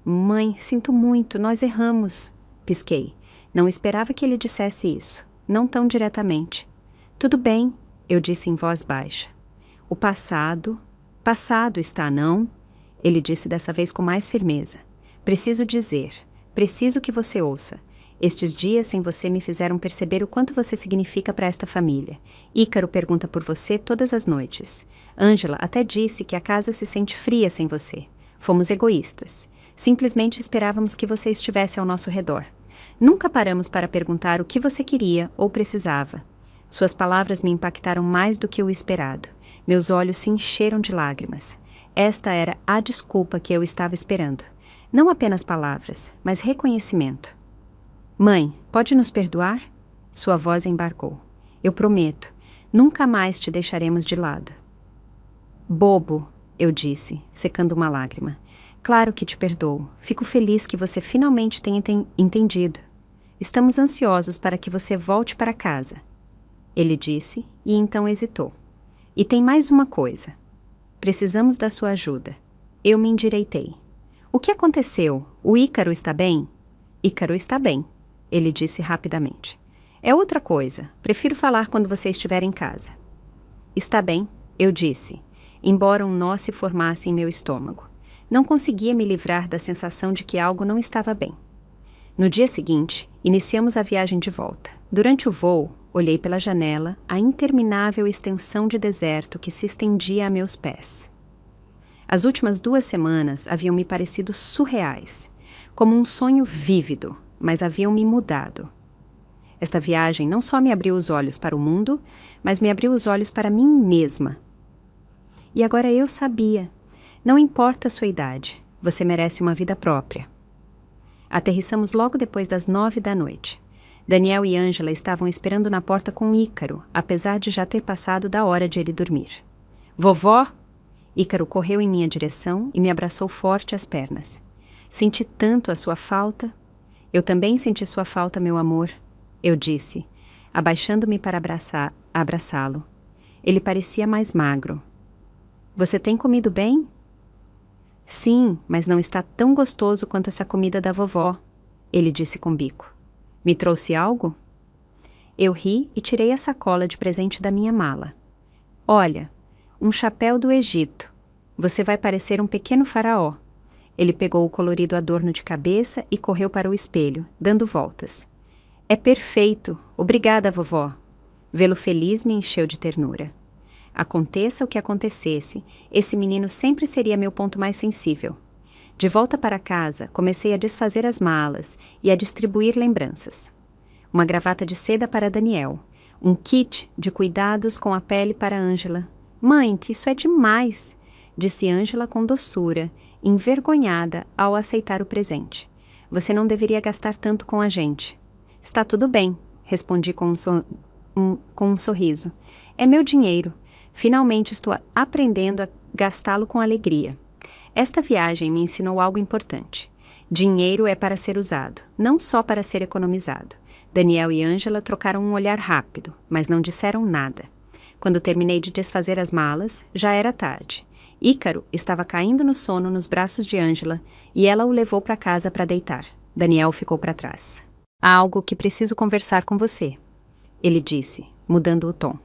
Mãe, sinto muito, nós erramos. Pisquei. Não esperava que ele dissesse isso. Não tão diretamente. Tudo bem, eu disse em voz baixa. O passado está, não? Ele disse dessa vez com mais firmeza. Preciso que você ouça. Estes dias sem você me fizeram perceber o quanto você significa para esta família. Ícaro pergunta por você todas as noites. Ângela até disse que a casa se sente fria sem você. Fomos egoístas. Simplesmente esperávamos que você estivesse ao nosso redor. Nunca paramos para perguntar o que você queria ou precisava. Suas palavras me impactaram mais do que o esperado. Meus olhos se encheram de lágrimas. Esta era a desculpa que eu estava esperando. Não apenas palavras, mas reconhecimento. Mãe, pode nos perdoar? Sua voz embargou. Eu prometo, nunca mais te deixaremos de lado. Bobo, eu disse, secando uma lágrima. Claro que te perdoo. Fico feliz que você finalmente tenha entendido. Estamos ansiosos para que você volte para casa. Ele disse e então hesitou. E tem mais uma coisa. Precisamos da sua ajuda. Eu me endireitei. O que aconteceu? O Ícaro está bem? Ícaro está bem, ele disse rapidamente. É outra coisa. Prefiro falar quando você estiver em casa. Está bem, eu disse, embora um nó se formasse em meu estômago. Não conseguia me livrar da sensação de que algo não estava bem. No dia seguinte, iniciamos a viagem de volta. Durante o voo, olhei pela janela a interminável extensão de deserto que se estendia a meus pés. As últimas 2 semanas haviam me parecido surreais, como um sonho vívido, mas haviam me mudado. Esta viagem não só me abriu os olhos para o mundo, mas me abriu os olhos para mim mesma. E agora eu sabia. Não importa a sua idade, você merece uma vida própria. Aterrissamos logo depois das 9 da noite. Daniel e Ângela estavam esperando na porta com Ícaro, apesar de já ter passado da hora de ele dormir. Vovó! Ícaro correu em minha direção e me abraçou forte às pernas. Senti tanto a sua falta. Eu também senti sua falta, meu amor, eu disse, abaixando-me para abraçá-lo. Ele parecia mais magro. Você tem comido bem? Sim, mas não está tão gostoso quanto essa comida da vovó, ele disse com bico. Me trouxe algo? Eu ri e tirei a sacola de presente da minha mala. Olha, um chapéu do Egito. Você vai parecer um pequeno faraó. Ele pegou o colorido adorno de cabeça e correu para o espelho, dando voltas. É perfeito. Obrigada, vovó. Vê-lo feliz me encheu de ternura. Aconteça o que acontecesse, esse menino sempre seria meu ponto mais sensível. De volta para casa, comecei a desfazer as malas e a distribuir lembranças. Uma gravata de seda para Daniel, um kit de cuidados com a pele para Ângela. Mãe, isso é demais, disse Ângela com doçura, envergonhada ao aceitar o presente. Você não deveria gastar tanto com a gente. Está tudo bem, respondi com um sorriso. É meu dinheiro. Finalmente estou aprendendo a gastá-lo com alegria. Esta viagem me ensinou algo importante. Dinheiro é para ser usado, não só para ser economizado. Daniel e Ângela trocaram um olhar rápido, mas não disseram nada. Quando terminei de desfazer as malas, já era tarde. Ícaro estava caindo no sono nos braços de Ângela e ela o levou para casa para deitar. Daniel ficou para trás. Há algo que preciso conversar com você, ele disse, mudando o tom.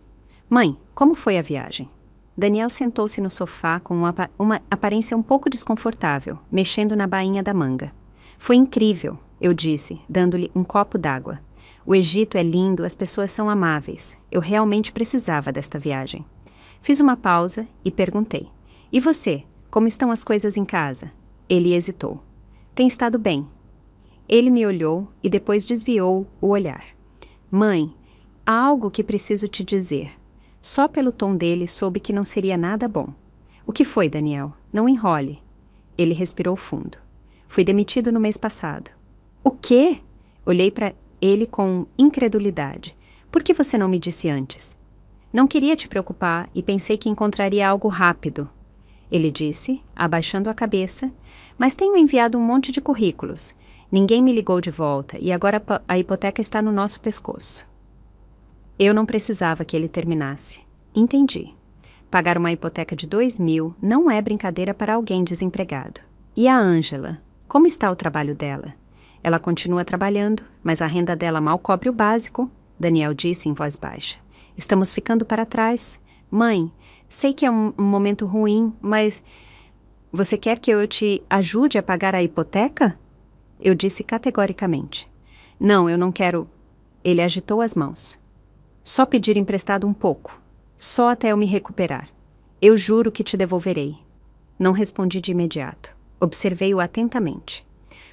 Mãe, como foi a viagem? Daniel sentou-se no sofá com uma aparência um pouco desconfortável, mexendo na bainha da manga. Foi incrível, eu disse, dando-lhe um copo d'água. O Egito é lindo, as pessoas são amáveis. Eu realmente precisava desta viagem. Fiz uma pausa e perguntei. E você, como estão as coisas em casa? Ele hesitou. Tem estado bem. Ele me olhou e depois desviou o olhar. Mãe, há algo que preciso te dizer. Só pelo tom dele soube que não seria nada bom. O que foi, Daniel? Não enrole. Ele respirou fundo. Fui demitido no mês passado. O quê? Olhei para ele com incredulidade. Por que você não me disse antes? Não queria te preocupar e pensei que encontraria algo rápido. Ele disse, abaixando a cabeça, mas tenho enviado um monte de currículos. Ninguém me ligou de volta e agora a hipoteca está no nosso pescoço. Eu não precisava que ele terminasse. Entendi. Pagar uma hipoteca de 2.000 não é brincadeira para alguém desempregado. E a Ângela? Como está o trabalho dela? Ela continua trabalhando, mas a renda dela mal cobre o básico, Daniel disse em voz baixa. Estamos ficando para trás. Mãe, sei que é um momento ruim, mas você quer que eu te ajude a pagar a hipoteca? Eu disse categoricamente. Não, eu não quero. Ele agitou as mãos. Só pedir emprestado um pouco. Só até eu me recuperar. Eu juro que te devolverei. Não respondi de imediato. Observei-o atentamente.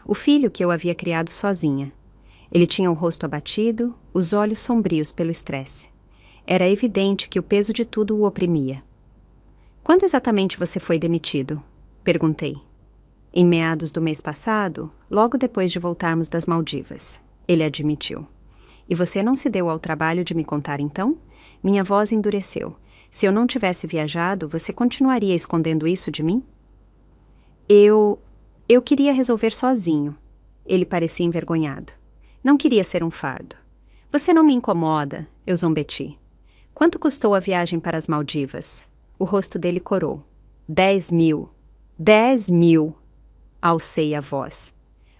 O filho que eu havia criado sozinha. Ele tinha o rosto abatido, os olhos sombrios pelo estresse. Era evidente que o peso de tudo o oprimia. Quando exatamente você foi demitido? Perguntei. Em meados do mês passado, logo depois de voltarmos das Maldivas. Ele admitiu. E você não se deu ao trabalho de me contar então? Minha voz endureceu. Se eu não tivesse viajado, você continuaria escondendo isso de mim? Eu queria resolver sozinho. Ele parecia envergonhado. Não queria ser um fardo. Você não me incomoda, eu zombeti. Quanto custou a viagem para as Maldivas? O rosto dele corou. 10.000. 10.000! Alcei a voz.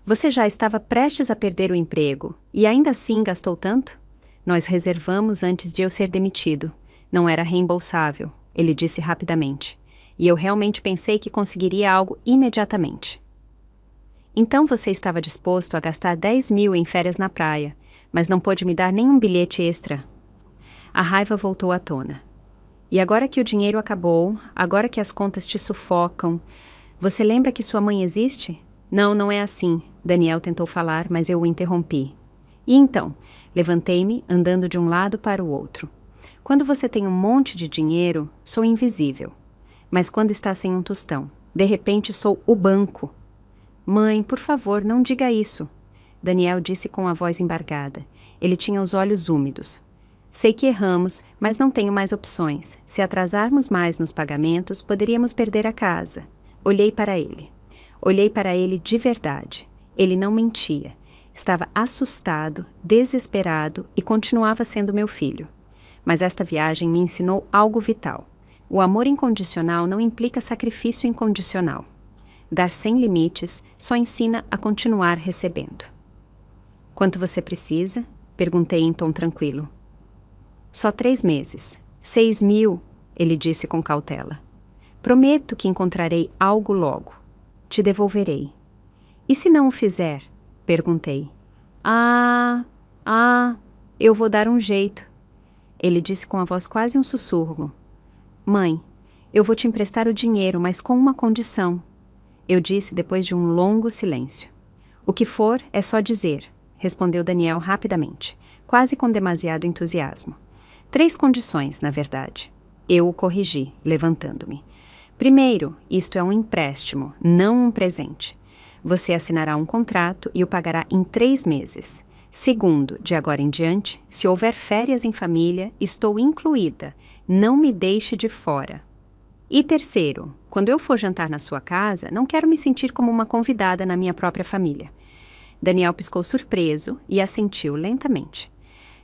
Você já estava prestes a perder o emprego, e ainda assim gastou tanto? Nós reservamos antes de eu ser demitido. Não era reembolsável, ele disse rapidamente. E eu realmente pensei que conseguiria algo imediatamente. Então você estava disposto a gastar 10.000 em férias na praia, mas não pôde me dar nenhum bilhete extra. A raiva voltou à tona. E agora que o dinheiro acabou, agora que as contas te sufocam, você lembra que sua mãe existe? Não, não é assim. Daniel tentou falar, mas eu o interrompi. E então? Levantei-me, andando de um lado para o outro. Quando você tem um monte de dinheiro, sou invisível. Mas quando está sem um tostão, de repente sou o banco. Mãe, por favor, não diga isso. Daniel disse com a voz embargada. Ele tinha os olhos úmidos. Sei que erramos, mas não tenho mais opções. Se atrasarmos mais nos pagamentos, poderíamos perder a casa. Olhei para ele. Olhei para ele de verdade. Ele não mentia. Estava assustado, desesperado e continuava sendo meu filho. Mas esta viagem me ensinou algo vital. O amor incondicional não implica sacrifício incondicional. Dar sem limites só ensina a continuar recebendo. Quanto você precisa? Perguntei em tom tranquilo. Só 3 meses. 6.000, ele disse com cautela. Prometo que encontrarei algo logo. Te devolverei. E se não o fizer? Perguntei. Eu vou dar um jeito. Ele disse com a voz quase um sussurro. Mãe, eu vou te emprestar o dinheiro, mas com uma condição. Eu disse depois de um longo silêncio. O que for é só dizer, respondeu Daniel rapidamente, quase com demasiado entusiasmo. 3 condições, na verdade. Eu o corrigi, levantando-me. Primeiro, isto é um empréstimo, não um presente. Você assinará um contrato e o pagará em 3 meses. Segundo, de agora em diante, se houver férias em família, estou incluída. Não me deixe de fora. E terceiro, quando eu for jantar na sua casa, não quero me sentir como uma convidada na minha própria família. Daniel piscou surpreso e assentiu lentamente.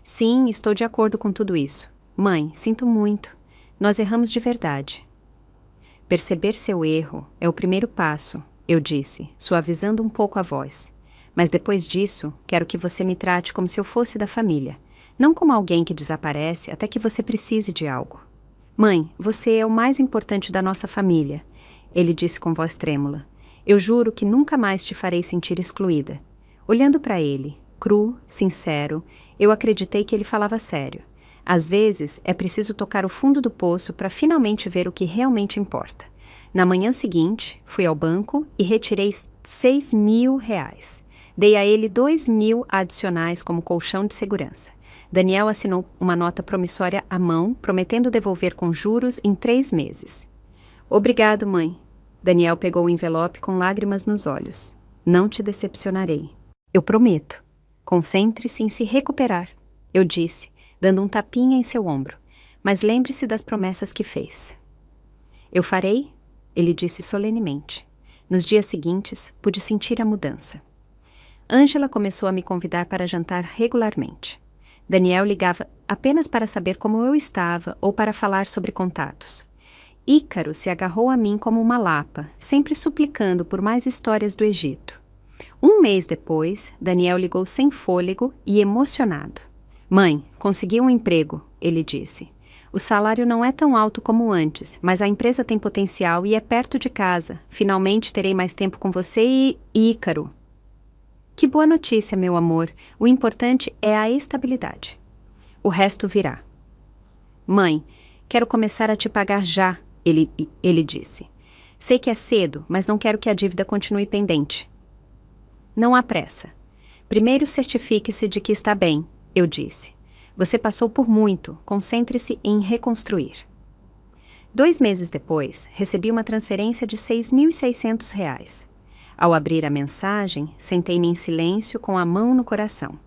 Sim, estou de acordo com tudo isso. Mãe, sinto muito. Nós erramos de verdade. Perceber seu erro é o primeiro passo, eu disse, suavizando um pouco a voz. Mas depois disso, quero que você me trate como se eu fosse da família, não como alguém que desaparece até que você precise de algo. Mãe, você é o mais importante da nossa família, ele disse com voz trêmula. Eu juro que nunca mais te farei sentir excluída. Olhando para ele, cru, sincero, eu acreditei que ele falava sério. Às vezes, é preciso tocar o fundo do poço para finalmente ver o que realmente importa. Na manhã seguinte, fui ao banco e retirei R$ 6.000. Dei a ele 2.000 adicionais como colchão de segurança. Daniel assinou uma nota promissória à mão, prometendo devolver com juros em 3 meses. Obrigado, mãe. Daniel pegou o envelope com lágrimas nos olhos. Não te decepcionarei. Eu prometo. Concentre-se em se recuperar, eu disse, dando um tapinha em seu ombro. Mas lembre-se das promessas que fez. Eu farei, ele disse solenemente. Nos dias seguintes, pude sentir a mudança. Ângela começou a me convidar para jantar regularmente. Daniel ligava apenas para saber como eu estava ou para falar sobre contatos. Ícaro se agarrou a mim como uma lapa, sempre suplicando por mais histórias do Egito. 1 mês depois, Daniel ligou sem fôlego e emocionado. Mãe, consegui um emprego, ele disse. O salário não é tão alto como antes, mas a empresa tem potencial e é perto de casa. Finalmente terei mais tempo com você e Ícaro. Que boa notícia, meu amor. O importante é a estabilidade. O resto virá. Mãe, quero começar a te pagar já, ele disse. Sei que é cedo, mas não quero que a dívida continue pendente. Não há pressa. Primeiro certifique-se de que está bem, eu disse. Você passou por muito, concentre-se em reconstruir. 2 meses depois, recebi uma transferência de R$ 6.600. Ao abrir a mensagem, sentei-me em silêncio com a mão no coração.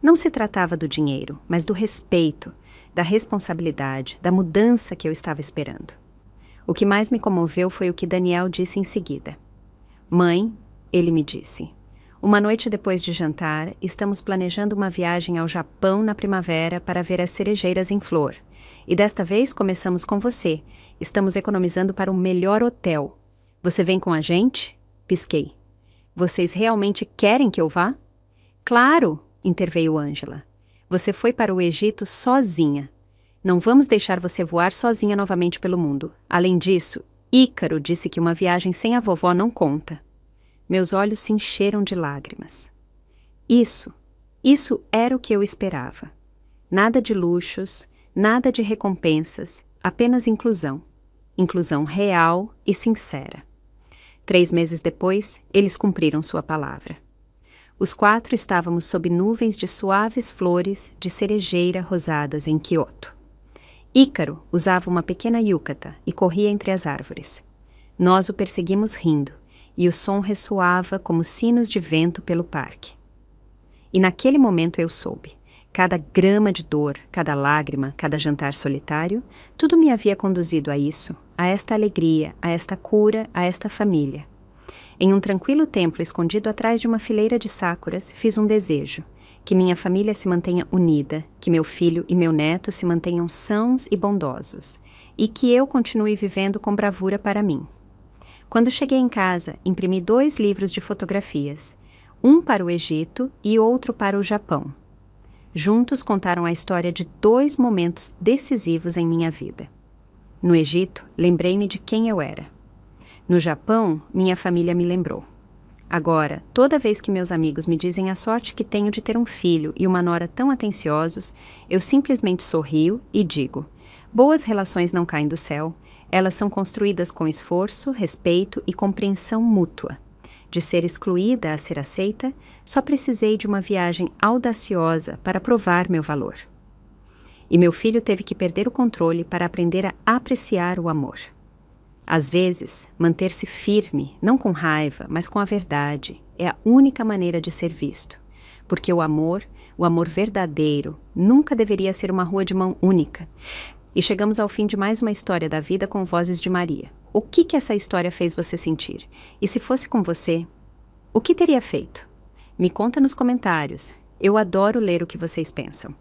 Não se tratava do dinheiro, mas do respeito, da responsabilidade, da mudança que eu estava esperando. O que mais me comoveu foi o que Daniel disse em seguida. Mãe, ele me disse, uma noite depois de jantar, estamos planejando uma viagem ao Japão na primavera para ver as cerejeiras em flor. E desta vez começamos com você. Estamos economizando para o melhor hotel. Você vem com a gente? Pisquei. Vocês realmente querem que eu vá? Claro, interveio Ângela. Você foi para o Egito sozinha. Não vamos deixar você voar sozinha novamente pelo mundo. Além disso, Ícaro disse que uma viagem sem a vovó não conta. Meus olhos se encheram de lágrimas. Isso era o que eu esperava. Nada de luxos, nada de recompensas, apenas inclusão. Inclusão real e sincera. 3 meses depois, eles cumpriram sua palavra. Os 4 estávamos sob nuvens de suaves flores de cerejeira rosadas em Kyoto. Ícaro usava uma pequena yukata e corria entre as árvores. Nós o perseguimos rindo, e o som ressoava como sinos de vento pelo parque. E naquele momento eu soube. Cada grama de dor, cada lágrima, cada jantar solitário, tudo me havia conduzido a isso, a esta alegria, a esta cura, a esta família. Em um tranquilo templo escondido atrás de uma fileira de sakuras, fiz um desejo, que minha família se mantenha unida, que meu filho e meu neto se mantenham sãos e bondosos, e que eu continue vivendo com bravura para mim. Quando cheguei em casa, imprimi 2 livros de fotografias, um para o Egito e outro para o Japão. Juntos contaram a história de 2 momentos decisivos em minha vida. No Egito, lembrei-me de quem eu era. No Japão, minha família me lembrou. Agora, toda vez que meus amigos me dizem a sorte que tenho de ter um filho e uma nora tão atenciosos, eu simplesmente sorrio e digo: boas relações não caem do céu, elas são construídas com esforço, respeito e compreensão mútua. De ser excluída a ser aceita, só precisei de uma viagem audaciosa para provar meu valor. E meu filho teve que perder o controle para aprender a apreciar o amor. Às vezes, manter-se firme, não com raiva, mas com a verdade, é a única maneira de ser visto. Porque o amor verdadeiro, nunca deveria ser uma rua de mão única. E chegamos ao fim de mais uma história da vida com Vozes de Maria. O que essa história fez você sentir? E se fosse com você, o que teria feito? Me conta nos comentários. Eu adoro ler o que vocês pensam.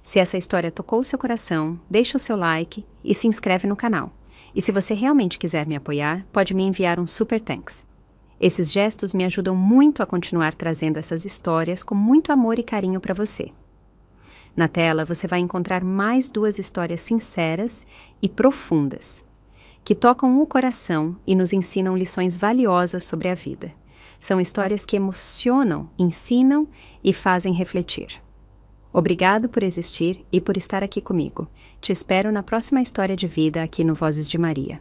Se essa história tocou o seu coração, deixa o seu like e se inscreve no canal. E se você realmente quiser me apoiar, pode me enviar um super thanks. Esses gestos me ajudam muito a continuar trazendo essas histórias com muito amor e carinho para você. Na tela você vai encontrar mais 2 histórias sinceras e profundas, que tocam o coração e nos ensinam lições valiosas sobre a vida. São histórias que emocionam, ensinam e fazem refletir. Obrigado por existir e por estar aqui comigo. Te espero na próxima história de vida aqui no Vozes de Maria.